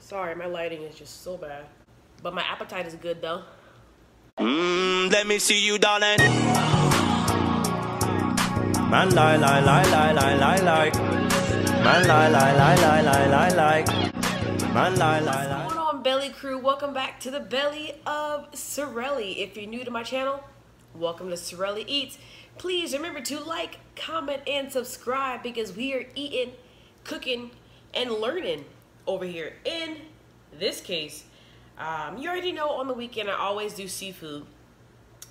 Sorry, my lighting is just so bad. But my appetite is good though. Let me see you, darling. Man, lie. Man, lie. Man, lie. What's going on, Belly Crew? Welcome back to the Belly of Sareli. If you're new to my channel, welcome to Sareli Eats. Please remember to like, comment, and subscribe because we are eating, cooking, and learning over here. In this case, you already know on the weekend I always do seafood,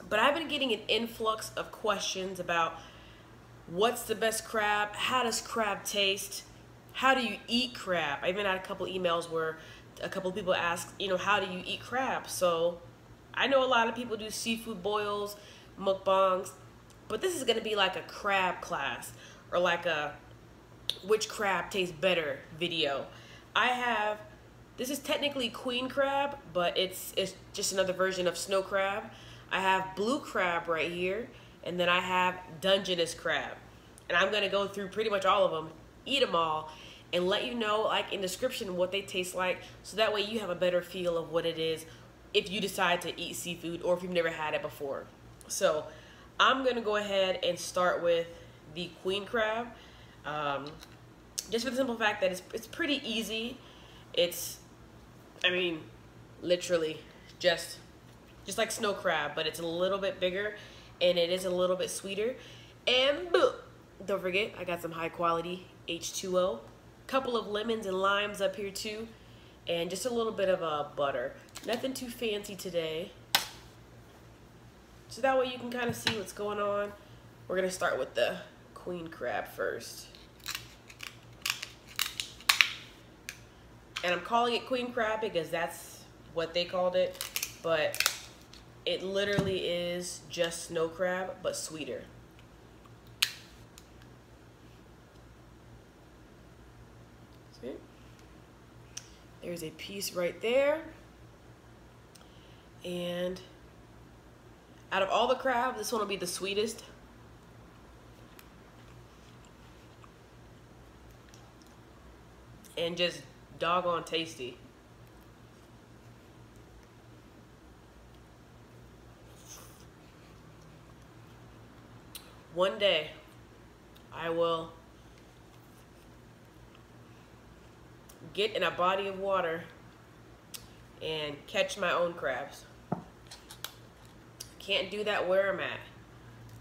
but I've been getting an influx of questions about what's the best crab, how does crab taste, how do you eat crab. I even had a couple emails where a couple of people asked, how do you eat crab? So I know a lot of people do seafood boils, mukbangs, but this is going to be like a crab class or like a which crab tastes better video. This is technically queen crab, but it's just another version of snow crab. I have blue crab right here, and then I have Dungeness crab. And I'm gonna go through pretty much all of them, eat them all, and let you know, like in description, what they taste like, so that way you have a better feel of what it is if you decide to eat seafood or if you've never had it before. So I'm gonna go ahead and start with the queen crab. Just for the simple fact that it's pretty easy. Literally just like snow crab, but it's a little bit bigger and it is a little bit sweeter. And don't forget, I got some high quality H2O, couple of lemons and limes up here too, and just a little bit of butter. Nothing too fancy today. So that way you can kind of see what's going on. We're gonna start with the queen crab first. And I'm calling it queen crab because that's what they called it, but it literally is just snow crab, but sweeter. See? There's a piece right there. And out of all the crab, this one will be the sweetest. And just doggone tasty. One day I will get in a body of water and catch my own crabs. Can't do that where I'm at,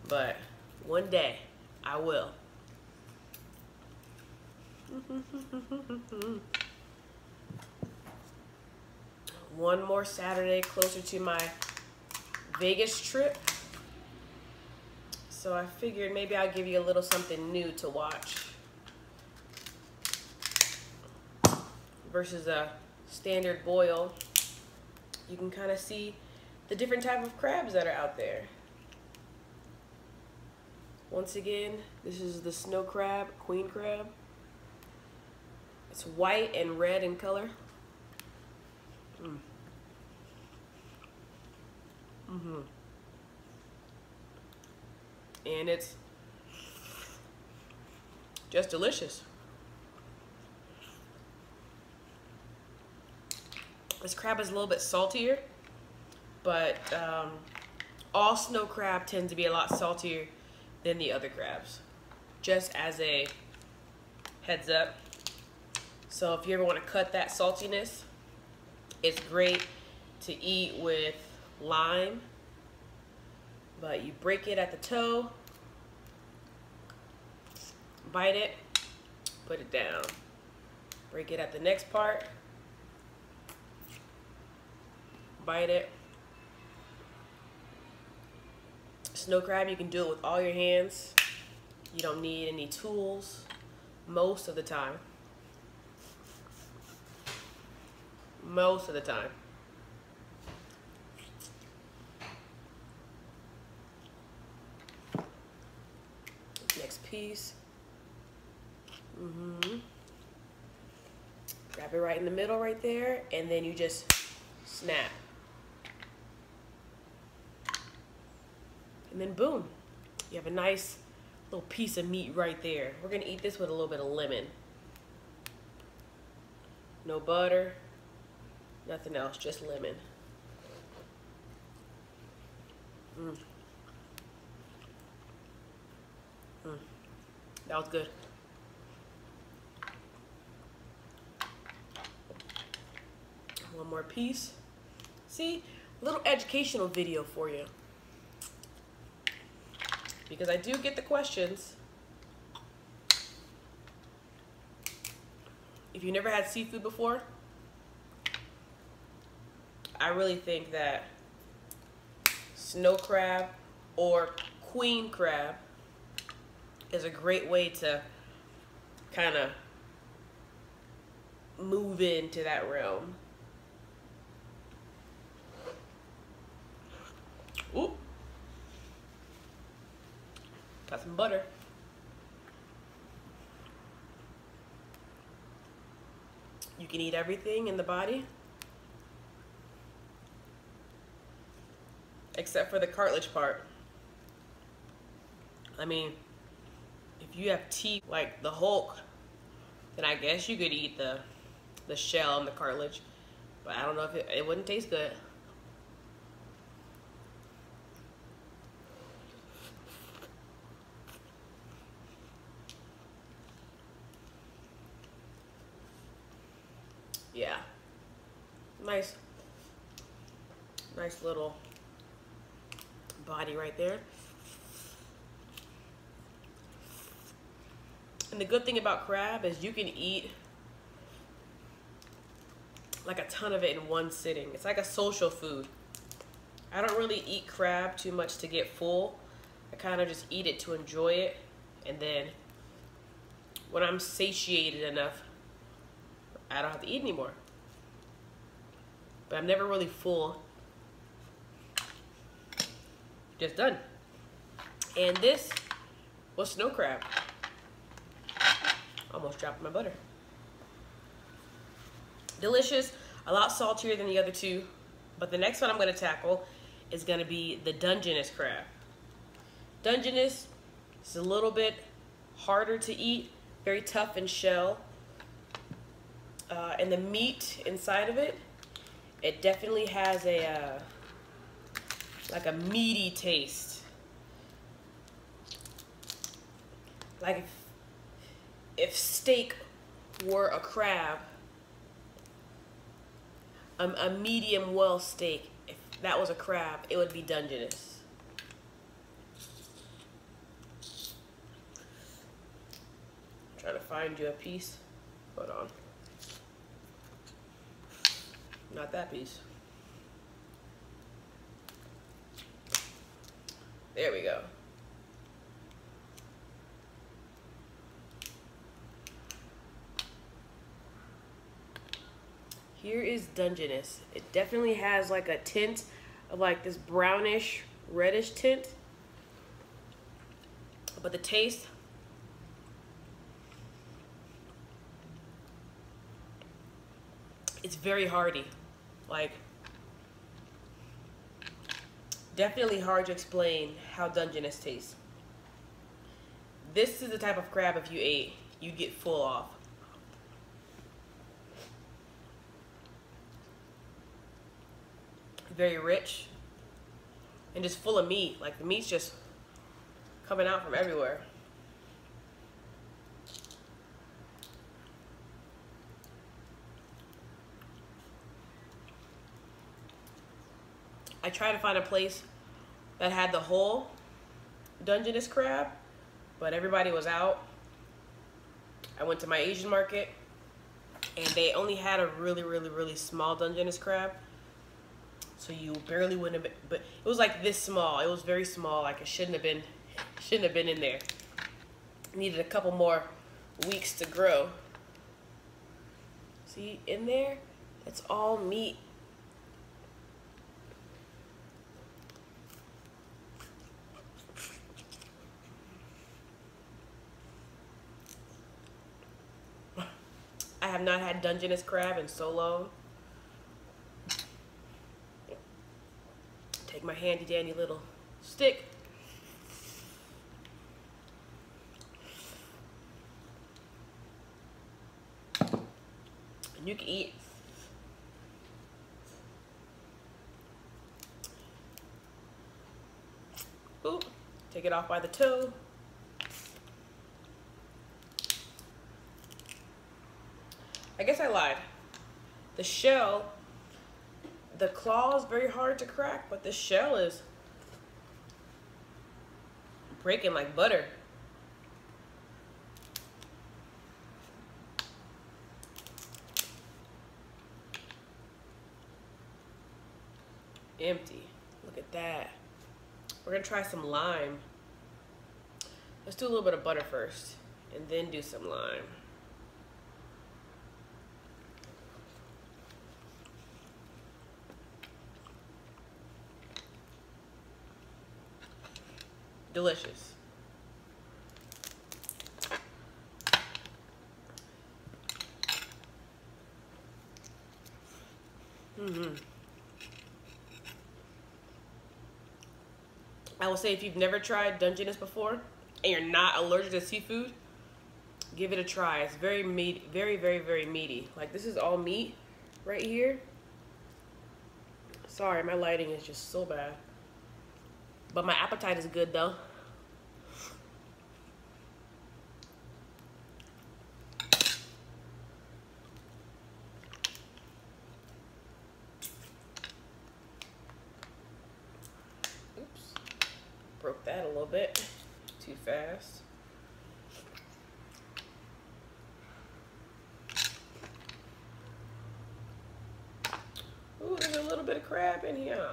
but one day I will. One more Saturday closer to my Vegas trip. So I figured maybe I'll give you a little something new to watch versus a standard boil. You can kind of see the different type of crabs that are out there. Once again, this is the snow crab, queen crab. It's white and red in color. And it's just delicious. This crab is a little bit saltier, but all snow crab tends to be a lot saltier than the other crabs. Just as a heads up. So if you ever want to cut that saltiness, it's great to eat with lime, but you break it at the toe, bite it, put it down. Break it at the next part, bite it. Snow crab, you can do it with all your hands. You don't need any tools most of the time. Most of the time. Next piece. Grab it right in the middle right there, and then you just snap. And then boom, you have a nice little piece of meat right there. We're gonna eat this with a little bit of lemon. No butter, Nothing else, just lemon. That was good. One more piece. See, a little educational video for you. Because I do get the questions. If you never had seafood before, I really think that snow crab or queen crab is a great way to kind of move into that realm. Ooh. Got some butter. You can eat everything in the body except for the cartilage part. I mean, if you have teeth like the Hulk, then I guess you could eat the shell and the cartilage, but I don't know if it wouldn't taste good. Yeah, nice little body right there. And the good thing about crab is you can eat like a ton of it in one sitting. It's like a social food. I don't really eat crab too much to get full. I kind of just eat it to enjoy it, and then when I'm satiated enough, I don't have to eat anymore. But I'm never really full. Just done. And this was snow crab. Almost dropped my butter. Delicious, a lot saltier than the other two. But the next one I'm gonna tackle is gonna be the Dungeness crab. Dungeness is a little bit harder to eat, very tough in shell. And the meat inside of it, it definitely has a like a meaty taste. Like if steak were a crab, a medium well steak, if that was a crab, it would be Dungeness. I'm trying to find you a piece. Hold on. Not that piece. There we go. Here is Dungeness. It definitely has like a tint of like this brownish, reddish tint. But the taste, it's very hearty. Like, definitely hard to explain how Dungeness tastes. This is the type of crab if you ate, you'd get full off. Very rich and just full of meat. Like the meat's just coming out from everywhere. I tried to find a place that had the whole Dungeness crab, but everybody was out. I went to my Asian market and they only had a really small Dungeness crab. So you barely wouldn't have been, but it was like this small. It was very small, like it shouldn't have been in there. Needed a couple more weeks to grow. See, in there, it's all meat. I have not had Dungeness crab in so long. Take my handy dandy little stick. And you can eat Oop, take it off by the toe. I guess I lied. The shell, the claw is very hard to crack, but the shell is breaking like butter. Empty. Look at that. We're gonna try some lime. Let's do a little bit of butter first and then do some lime. Delicious. I will say, if you've never tried Dungeness before and you're not allergic to seafood, give it a try. It's very meaty, very, very, very meaty. Like, this is all meat right here. Sorry, my lighting is just so bad. But my appetite is good though. Oops, broke that a little bit too fast. Ooh, there's a little bit of crab in here.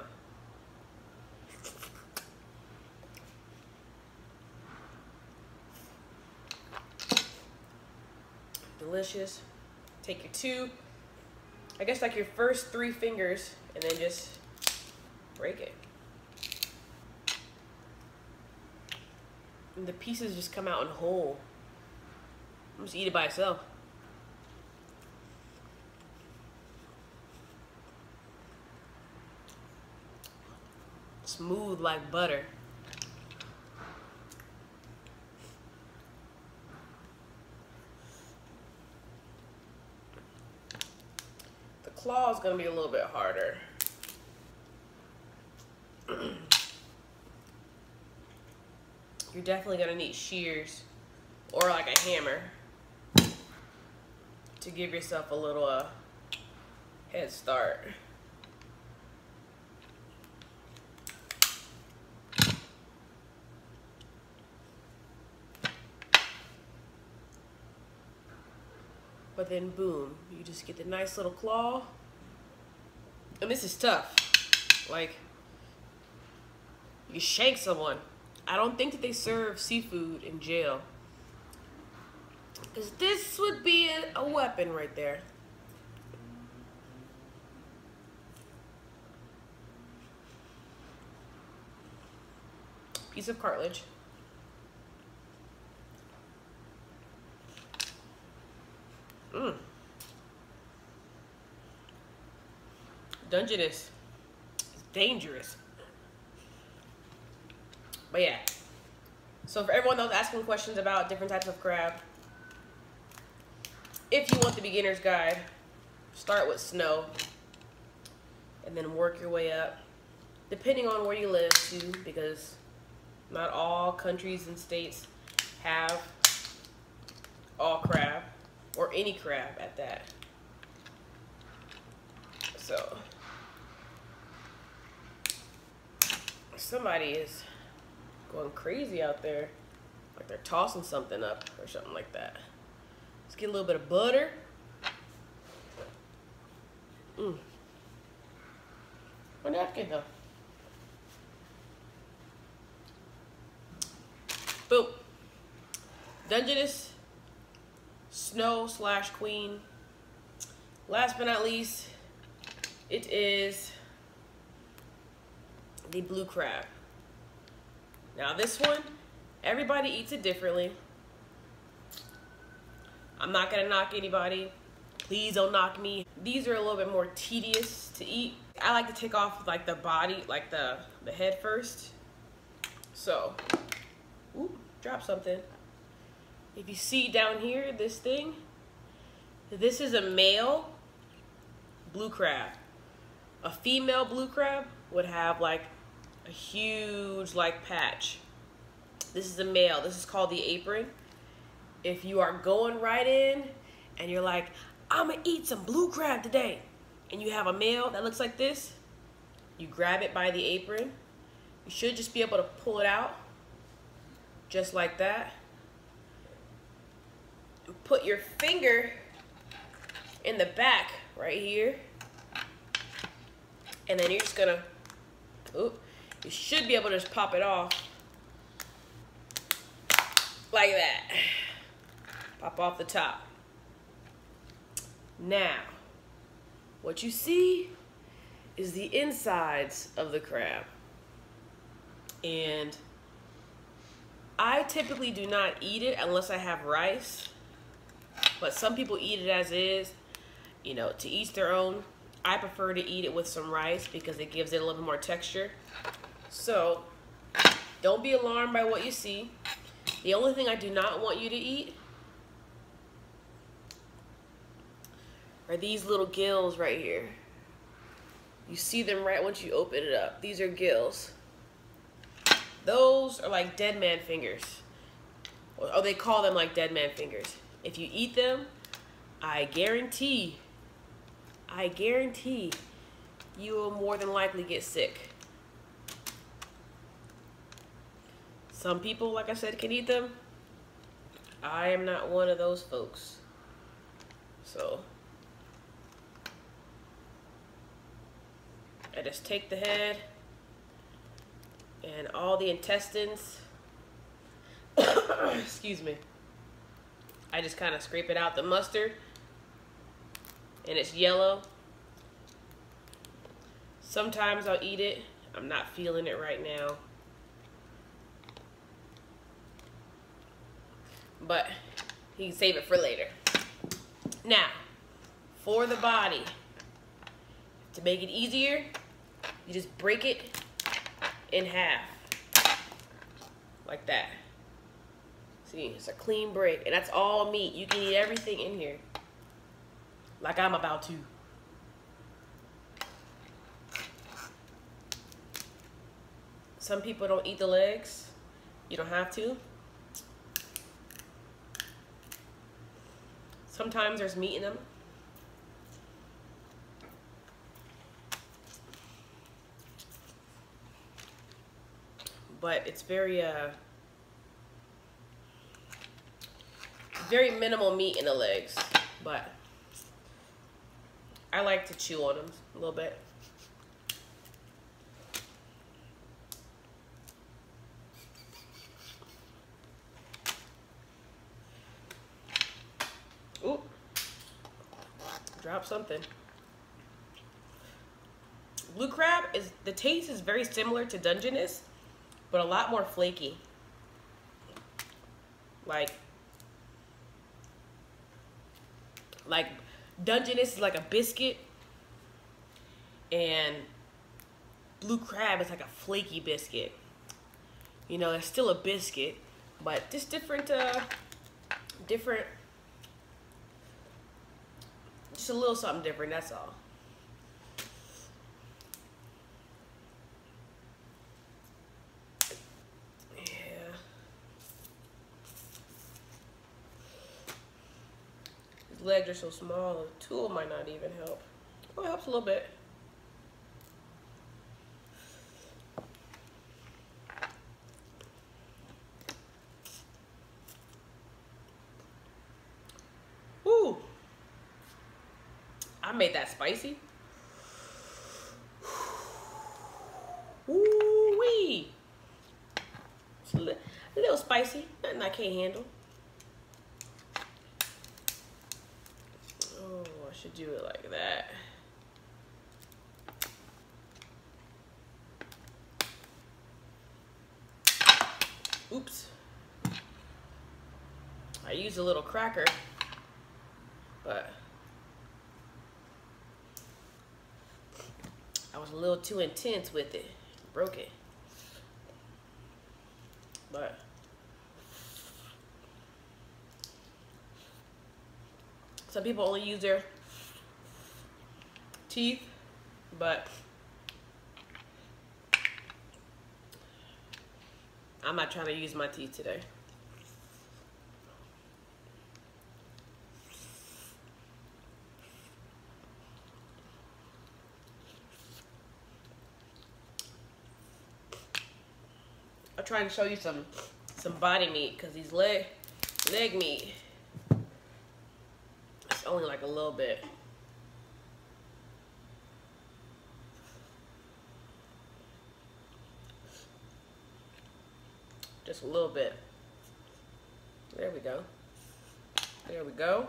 Delicious. Take your two, I guess like your first 3 fingers, and then just break it. And the pieces just come out in whole. I'm just eat it by itself. Smooth like butter. The claw is gonna be a little bit harder. You're definitely gonna need shears or like a hammer to give yourself a little head start. But then boom, you just get the nice little claw. And this is tough. Like, you shank someone. I don't think that they serve seafood in jail, because this would be a weapon right there. Piece of cartilage. Dungeness is dangerous. But yeah. So for everyone that was asking questions about different types of crab, if you want the beginner's guide, start with snow and then work your way up, depending on where you live too, because not all countries and states have all crab, or any crab at that. So somebody is going crazy out there, like they're tossing something up or something like that. Let's get a little bit of butter. A napkin though. Boom. Dungeness, snow / queen. Last but not least, it is the blue crab. Now this one, everybody eats it differently. I'm not gonna knock anybody. Please don't knock me. These are a little bit more tedious to eat. I like to take off like the body, like the head first. So, ooh, drop something. If you see down here, this thing, this is a male blue crab. A female blue crab would have like a a huge like patch. This is a male. This is called the apron. If you are going right in and you're like, I'm gonna eat some blue crab today, and you have a male that looks like this, you grab it by the apron. You should just be able to pull it out just like that. And put your finger in the back right here, and then you're just gonna, you should be able to just pop it off like that. Pop off the top. Now, what you see is the insides of the crab. And I typically do not eat it unless I have rice, but some people eat it as is. You know, to each their own. I prefer to eat it with some rice because it gives it a little bit more texture. So, don't be alarmed by what you see. The only thing I do not want you to eat are these little gills right here. You see them right once you open it up. These are gills. Those are like dead man fingers. Or they call them like dead man fingers. If you eat them, I guarantee you will more than likely get sick. Some people, like I said, can eat them. I am not one of those folks. So I just take the head and all the intestines. Excuse me. I just kind of scrape it out. The mustard, and it's yellow. Sometimes I'll eat it. I'm not feeling it right now. But you can save it for later. Now, for the body, to make it easier, you just break it in half. Like that. See, it's a clean break. And that's all meat. You can eat everything in here. Like I'm about to. Some people don't eat the legs. You don't have to. Sometimes there's meat in them. But it's very minimal meat in the legs. But I like to chew on them a little bit. Ooh, drop something. Blue crab the taste is very similar to Dungeness, but a lot more flaky. Like Dungeness is like a biscuit, and blue crab is like a flaky biscuit. You know, it's still a biscuit, but just different, just a little something different, that's all. Yeah. His legs are so small, a tool might not even help. Oh, it helps a little bit. Ooh. I made that spicy. Ooh-wee. It's a little spicy, nothing I can't handle. Oh, I should do it like that. Oops. I used a little cracker, but I was a little too intense with it. Broke it. But some people only use their teeth, but I'm not trying to use my teeth today. I'm trying to show you some body meat, because these leg meat, it's only like a little bit. Just a little bit. There we go. There we go.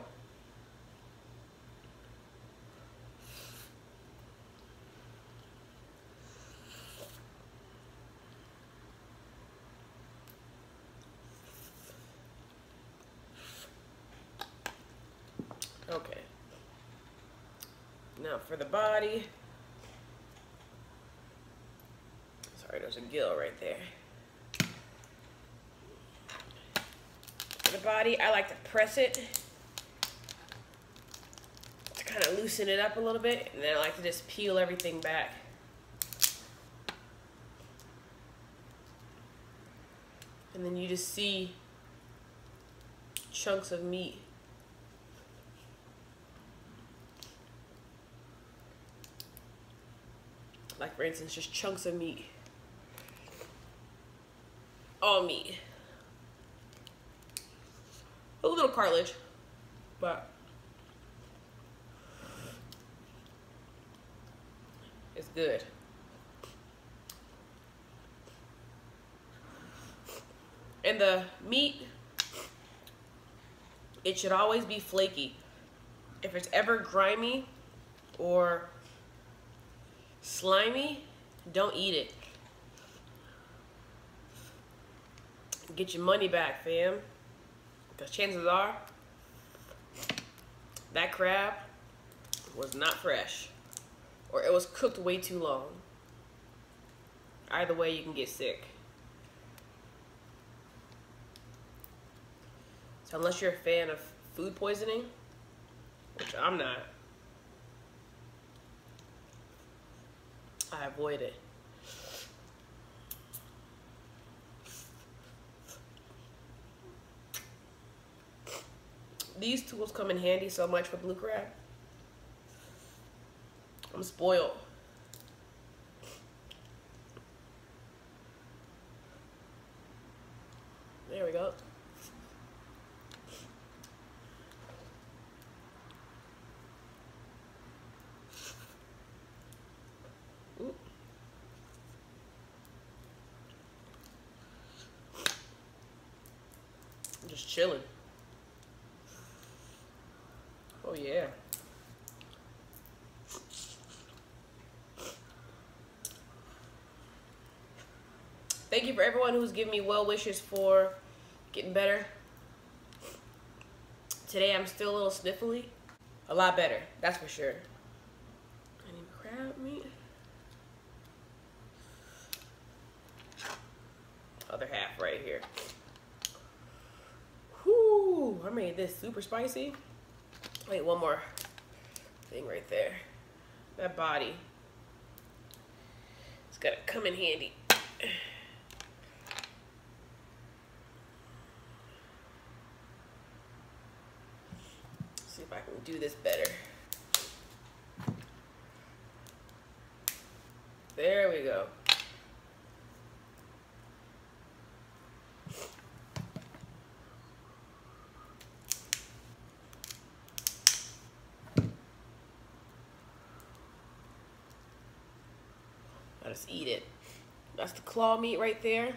Okay. Now for the body. Sorry, there's a gill right there. For the body, I like to press it to kind of loosen it up a little bit, and then I like to just peel everything back. And then you just see chunks of meat. Like, for instance, just chunks of meat. All meat. A little cartilage, but it's good. And the meat, it should always be flaky. If it's ever grimy or slimy, don't eat it. Get your money back, fam. Because chances are, that crab was not fresh. Or it was cooked way too long. Either way, you can get sick. So unless you're a fan of food poisoning, which I'm not, I avoid it. These tools come in handy so much for blue crab. I'm spoiled. There we go. Ooh. I'm just chilling. Oh yeah. Thank you for everyone who's giving me well wishes for getting better. Today I'm still a little sniffly. A lot better, that's for sure. I need crab meat. Other half right here. Whoo! I made this super spicy. Wait, one more thing right there. That body. It's gotta come in handy. See if I can do this better. There we go. I'll just eat it. That's the claw meat right there.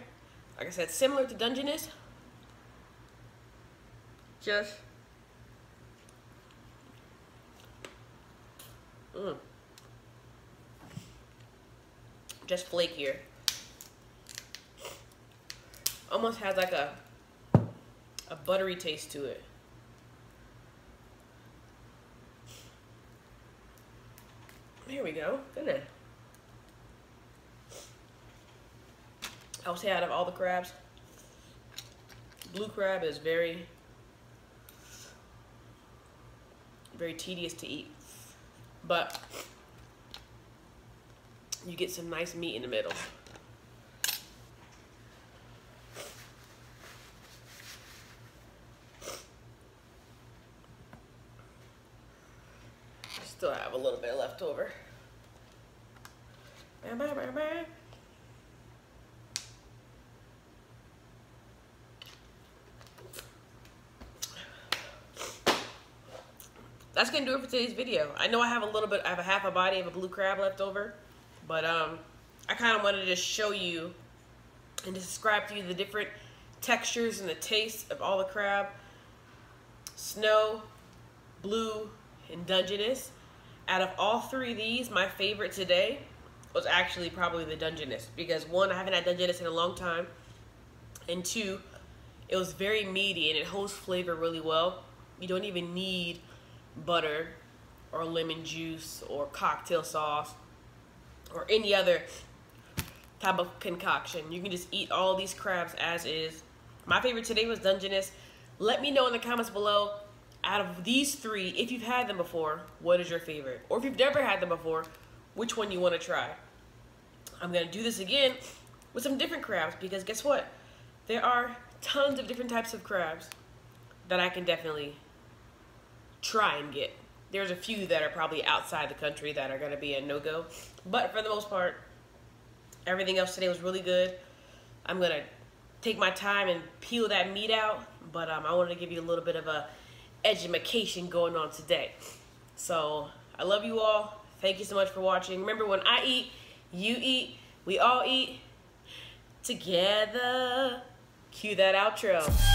Like I said, similar to Dungeness. Just just flakier. Almost has like a buttery taste to it. Here we go. Isn't it? I would say out of all the crabs, blue crab is very, very tedious to eat. But you get some nice meat in the middle. left over. Bam, bam, bam, bam. That's gonna do it for today's video. I know I have a half a body of a blue crab left over, but I kind of wanted to just show you and describe to you the different textures and the taste of all the crab. Snow, blue, and Dungeness. Out of all three of these, my favorite today was actually probably the Dungeness, because one, I haven't had Dungeness in a long time, and two, it was very meaty and it holds flavor really well. You don't even need butter or lemon juice or cocktail sauce or any other type of concoction. You can just eat all these crabs as is. My favorite today was Dungeness. Let me know in the comments below, out of these three, if you've had them before, what is your favorite? Or if you've never had them before, which one you want to try? I'm going to do this again with some different crabs, because guess what? There are tons of different types of crabs that I can definitely try and get. There's a few that are probably outside the country that are going to be a no-go, but for the most part, everything else today was really good. I'm going to take my time and peel that meat out, but I wanted to give you a little bit of a education going on today. So I love you all. Thank you so much for watching. Remember, when I eat, you eat, we all eat together. Cue that outro.